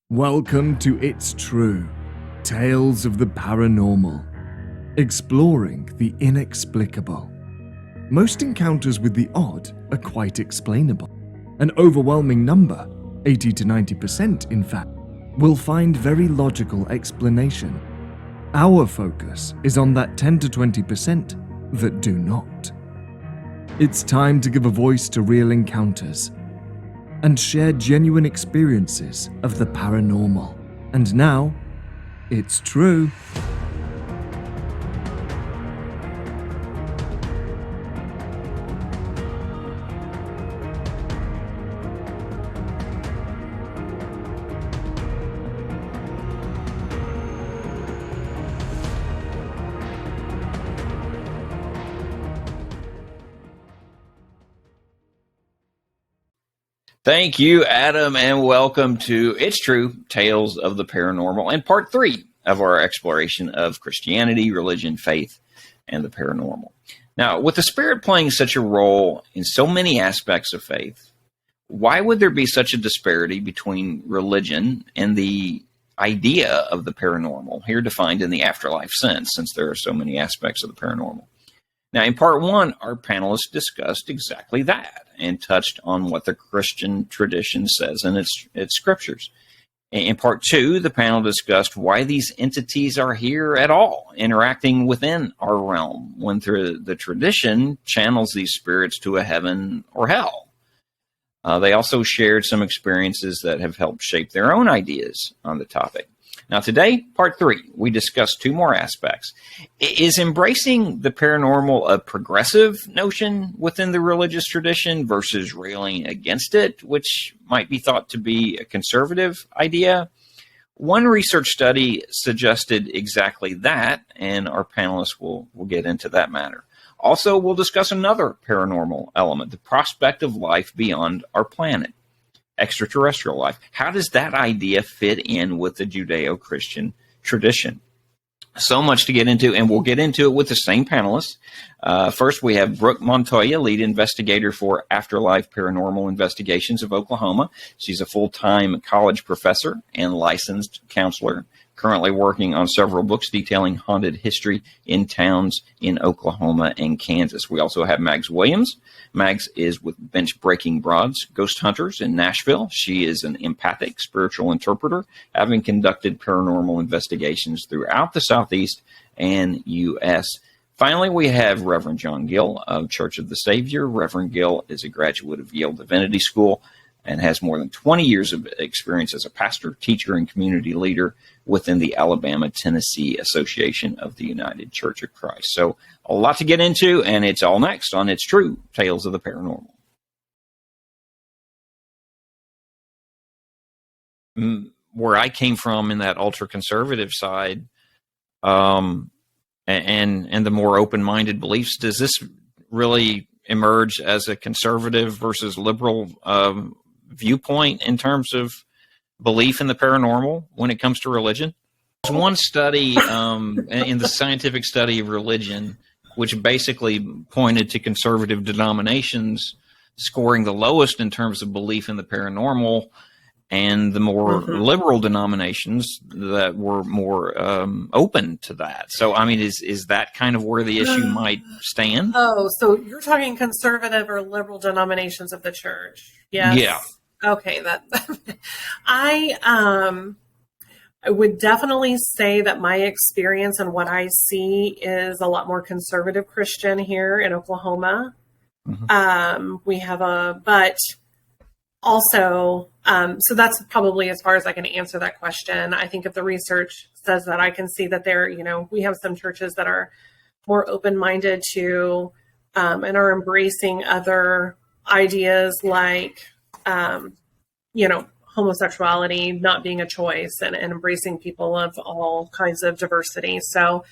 Welcome to It's True, Tales of the Paranormal, exploring the inexplicable. Most encounters with the odd are quite explainable. An overwhelming number, 80 to 90% in fact, will find very logical explanation. Our focus is on that 10 to 20% that do not. It's time to give a voice to real encounters and share genuine experiences of the paranormal. And now, it's true. Thank you, Adam, and welcome to It's True, Tales of the Paranormal, and part 3 of our exploration of Christianity, religion, faith, and the paranormal. Now, with the spirit playing such a role in so many aspects of faith, why would there be such a disparity between religion and the idea of the paranormal, here defined in the afterlife sense, since there are so many aspects of the paranormal? Now, in part 1, our panelists discussed exactly that and touched on what the Christian tradition says in its scriptures. In part 2, the panel discussed why these entities are here at all, interacting within our realm, when through the tradition channels these spirits to a heaven or hell. They also shared some experiences that have helped shape their own ideas on the topic. Now today, part 3, we discuss 2 more aspects. Is embracing the paranormal a progressive notion within the religious tradition versus railing against it, which might be thought to be a conservative idea? One research study suggested exactly that, and our panelists will get into that matter. Also, we'll discuss another paranormal element, the prospect of life beyond our planet. Extraterrestrial life. How does that idea fit in with the Judeo-Christian tradition? So much to get into, and we'll get into it with the same panelists. First, we have Brooke Montoya, lead investigator for Afterlife Paranormal Investigations of Oklahoma. She's a full-time college professor and licensed counselor, currently working on several books detailing haunted history in towns in Oklahoma and Kansas. We also have Mags Williams. Mags is with Bench Breaking Broads Ghost Hunters in Nashville. She is an empathic spiritual interpreter, having conducted paranormal investigations throughout the Southeast and U.S. Finally, we have Reverend Gill of Church of the Savior. Reverend Gill is a graduate of Yale Divinity School and has more than 20 years of experience as a pastor, teacher, and community leader within the Alabama-Tennessee Association of the United Church of Christ. So a lot to get into, and it's all next on It's True, Tales of the Paranormal. Where I came from in that ultra-conservative side, and the more open-minded beliefs, does this really emerge as a conservative versus liberal viewpoint in terms of belief in the paranormal when it comes to religion? There's one study in the scientific study of religion, which basically pointed to conservative denominations scoring the lowest in terms of belief in the paranormal, and the more liberal denominations that were more open to that. So, I mean, is that kind of where the issue might stand? Oh, so you're talking conservative or liberal denominations of the church? Yes. Yeah. Okay. I would definitely say that my experience and what I see is a lot more conservative Christian here in Oklahoma. We have but also, so that's probably as far as I can answer that question. I think if the research says that, I can see that we have some churches that are more open-minded to, and are embracing other ideas like, homosexuality not being a choice, and embracing people of all kinds of diversity. So,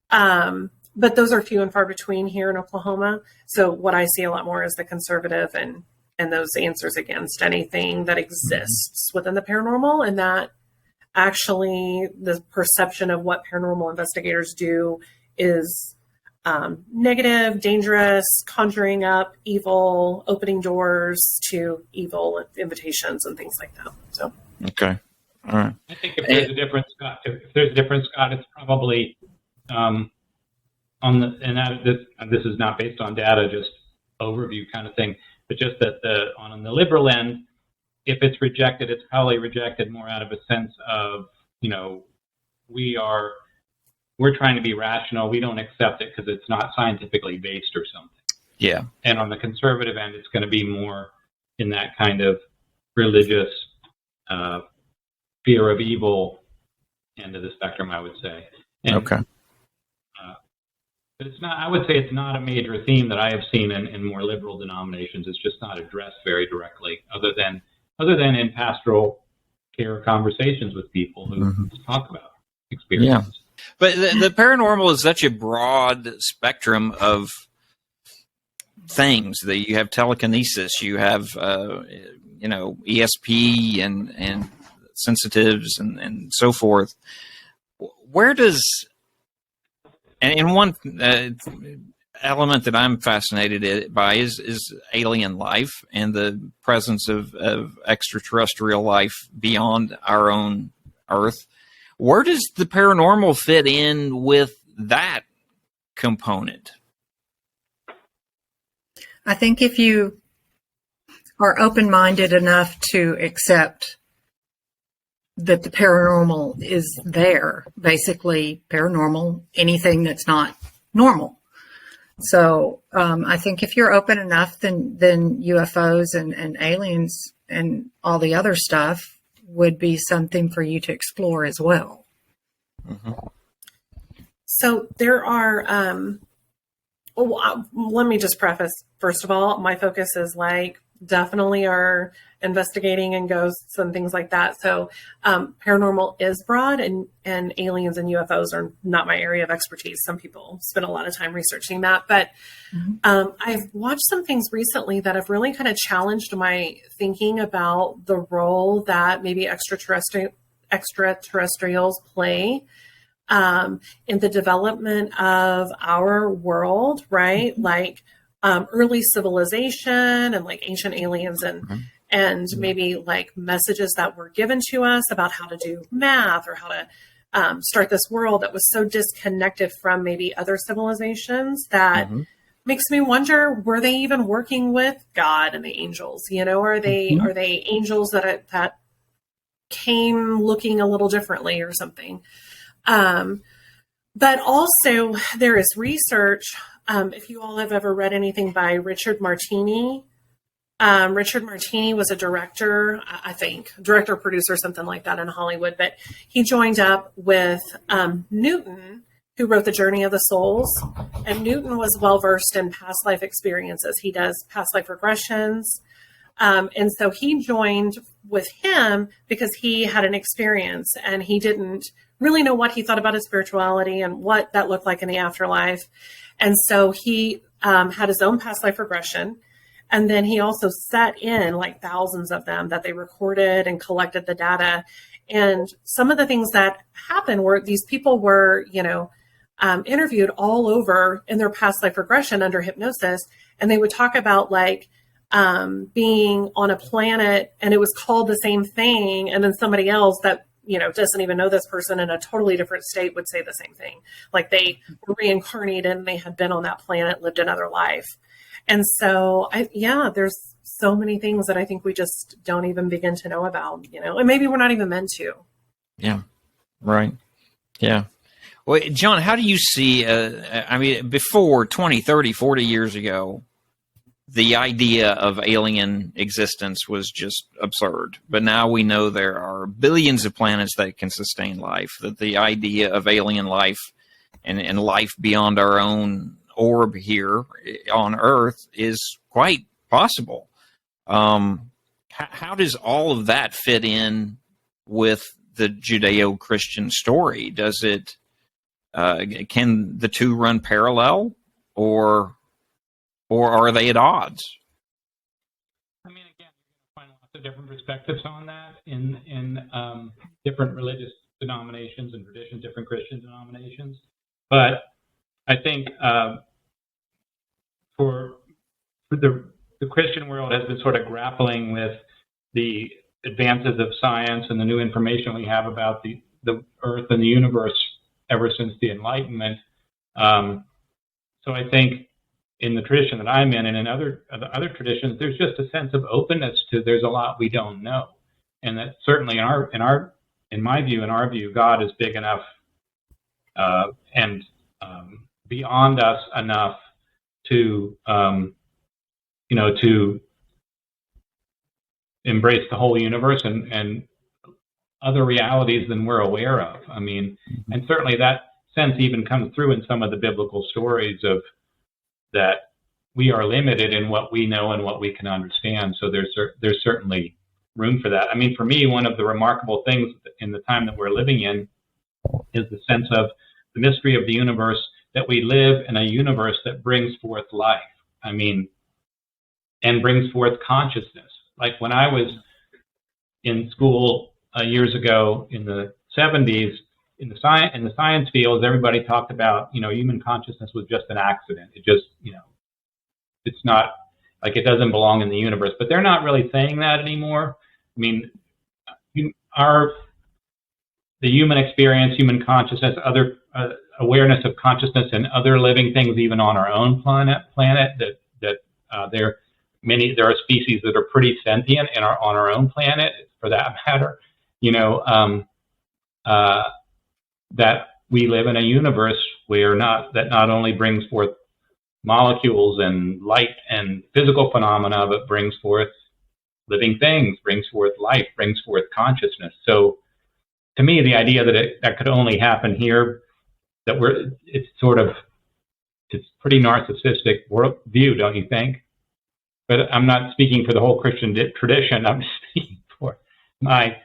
but those are few and far between here in Oklahoma. So what I see a lot more is the conservative and those answers against anything that exists within the paranormal, and that actually the perception of what paranormal investigators do is negative, dangerous, conjuring up evil, opening doors to evil invitations and things like that. So, okay. All right. I think if there's a difference, Scott, it's probably on the, and that this is not based on data, just overview kind of thing, but just that on the liberal end, if it's rejected, it's probably rejected more out of a sense of, we're trying to be rational. We don't accept it because it's not scientifically based or something. Yeah. And on the conservative end, it's going to be more in that kind of religious fear of evil end of the spectrum, I would say. And, okay. But it's not. I would say it's not a major theme that I have seen in more liberal denominations. It's just not addressed very directly, other than in pastoral care conversations with people who talk about experiences. Yeah. But the paranormal is such a broad spectrum of things that you have telekinesis, you have ESP and sensitives and so forth. Where does and one element that I'm fascinated by is alien life and the presence of extraterrestrial life beyond our own Earth. Where does the paranormal fit in with that component? I think if you are open-minded enough to accept that the paranormal is there, basically paranormal, anything that's not normal. So I think if you're open enough, then UFOs and aliens and all the other stuff would be something for you to explore as well. Mm-hmm. So there are, let me just preface, first of all, my focus is definitely are investigating and ghosts and things like that. So paranormal is broad, and aliens and UFOs are not my area of expertise. Some people spend a lot of time researching that, but I've watched some things recently that have really kind of challenged my thinking about the role that maybe extraterrestrials play in the development of our world, right? Early civilization and ancient aliens and maybe messages that were given to us about how to do math or how to start this world that was so disconnected from maybe other civilizations that makes me wonder, were they even working with God and the angels? Are they angels that came looking a little differently or something? But also there is research. If you all have ever read anything by Richard Martini, Richard Martini was a director, I think, director, producer, something like that in Hollywood, but he joined up with Newton, who wrote The Journey of the Souls, and Newton was well-versed in past life experiences. He does past life regressions, and so he joined with him because he had an experience, and he didn't really know what he thought about his spirituality and what that looked like in the afterlife. And so he had his own past life regression. And then he also set in thousands of them that they recorded and collected the data. And some of the things that happened were these people were, interviewed all over in their past life regression under hypnosis. And they would talk about being on a planet and it was called the same thing. And then somebody else that doesn't even know this person in a totally different state would say the same thing. They were reincarnated and they had been on that planet, lived another life. And so, there's so many things that I think we just don't even begin to know about, and maybe we're not even meant to. Yeah. Right. Yeah. Well, John, how do you see, before 20, 30, 40 years ago, the idea of alien existence was just absurd. But now we know there are billions of planets that can sustain life, that the idea of alien life and life beyond our own orb here on Earth is quite possible. How does all of that fit in with the Judeo-Christian story? Does it, can the two run parallel, or are they at odds? Again, you're going to find lots of different perspectives on that in different religious denominations and traditions, different Christian denominations. But I think for the Christian world has been sort of grappling with the advances of science and the new information we have about the Earth and the universe ever since the Enlightenment. So I think in the tradition that I'm in and in other traditions, there's just a sense of openness to there's a lot we don't know. And that certainly in my view, God is big enough and beyond us enough to to embrace the whole universe and other realities than we're aware of. I mean, and certainly that sense even comes through in some of the biblical stories of that we are limited in what we know and what we can understand. So there's certainly room for that. I mean, for me, one of the remarkable things in the time that we're living in is the sense of the mystery of the universe, that we live in a universe that brings forth life. I mean, and brings forth consciousness. Like when I was in school years ago in the 70s, in the science fields, everybody talked about, human consciousness was just an accident. It just, it's not like it doesn't belong in the universe. But they're not really saying that anymore. I mean, the human experience, human consciousness, other awareness of consciousness and other living things, even on our own planet, that there are species that are pretty sentient on our own planet, for that matter. That we live in a universe where that not only brings forth molecules and light and physical phenomena, but brings forth living things, brings forth life, brings forth consciousness. So to me, the idea that that could only happen here, it's pretty narcissistic view, don't you think? But I'm not speaking for the whole Christian tradition. I'm speaking for my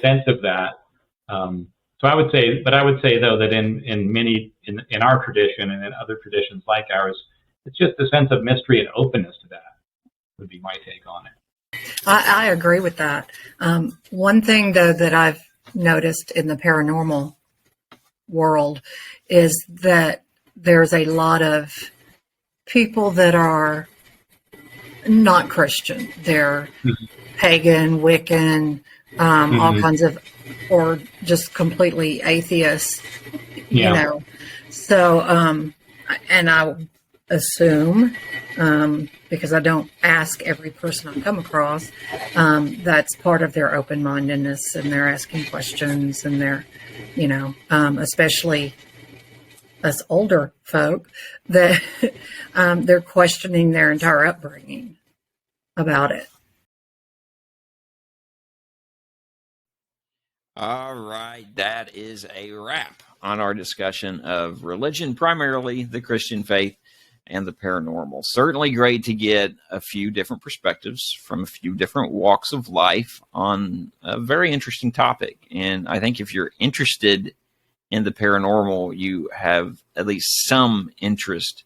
sense of that. So I would say though that in our tradition and in other traditions like ours, it's just a sense of mystery and openness to that would be my take on it. I agree with that. One thing though that I've noticed in the paranormal world is that there's a lot of people that are not Christian. They're pagan, Wiccan, all kinds of, or just completely atheists, So, and I assume, because I don't ask every person I come across, that's part of their open-mindedness, and they're asking questions, and they're, especially us older folk, that they're questioning their entire upbringing about it. All right, that is a wrap on our discussion of religion, primarily the Christian faith and the paranormal. Certainly great to get a few different perspectives from a few different walks of life on a very interesting topic. And I think if you're interested in the paranormal, you have at least some interest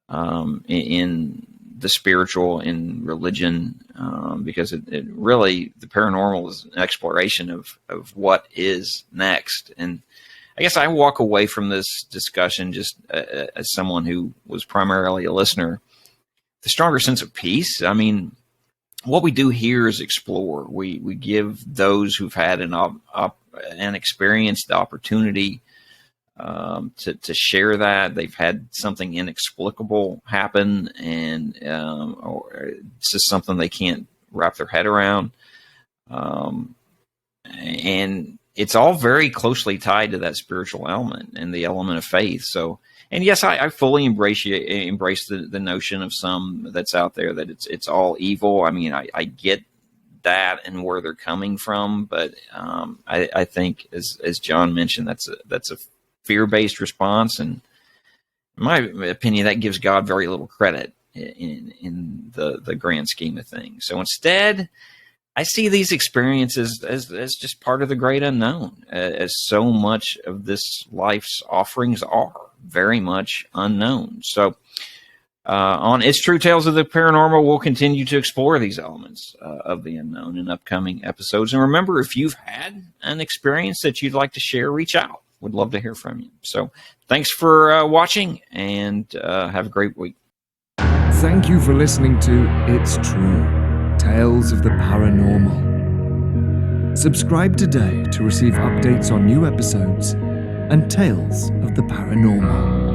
in the spiritual and religion, because it really, the paranormal is an exploration of what is next. And I guess I walk away from this discussion just as someone who was primarily a listener, the stronger sense of peace. I mean, what we do here is explore. We give those who've had an experience the opportunity to share that they've had something inexplicable happen, and or it's just something they can't wrap their head around, and it's all very closely tied to that spiritual element and the element of faith. So, and yes, I fully embrace the notion of some that's out there that it's all evil. I mean, I get that and where they're coming from, but I think as John mentioned, that's a fear-based response, and in my opinion, that gives God very little credit in the grand scheme of things. So instead, I see these experiences as just part of the great unknown, as so much of this life's offerings are very much unknown. So on It's True Tales of the Paranormal, we'll continue to explore these elements of the unknown in upcoming episodes. And remember, if you've had an experience that you'd like to share, reach out. Would love to hear from you. So thanks for watching, and have a great week. Thank you for listening to It's True, Tales of the Paranormal. Subscribe today to receive updates on new episodes and tales of the paranormal.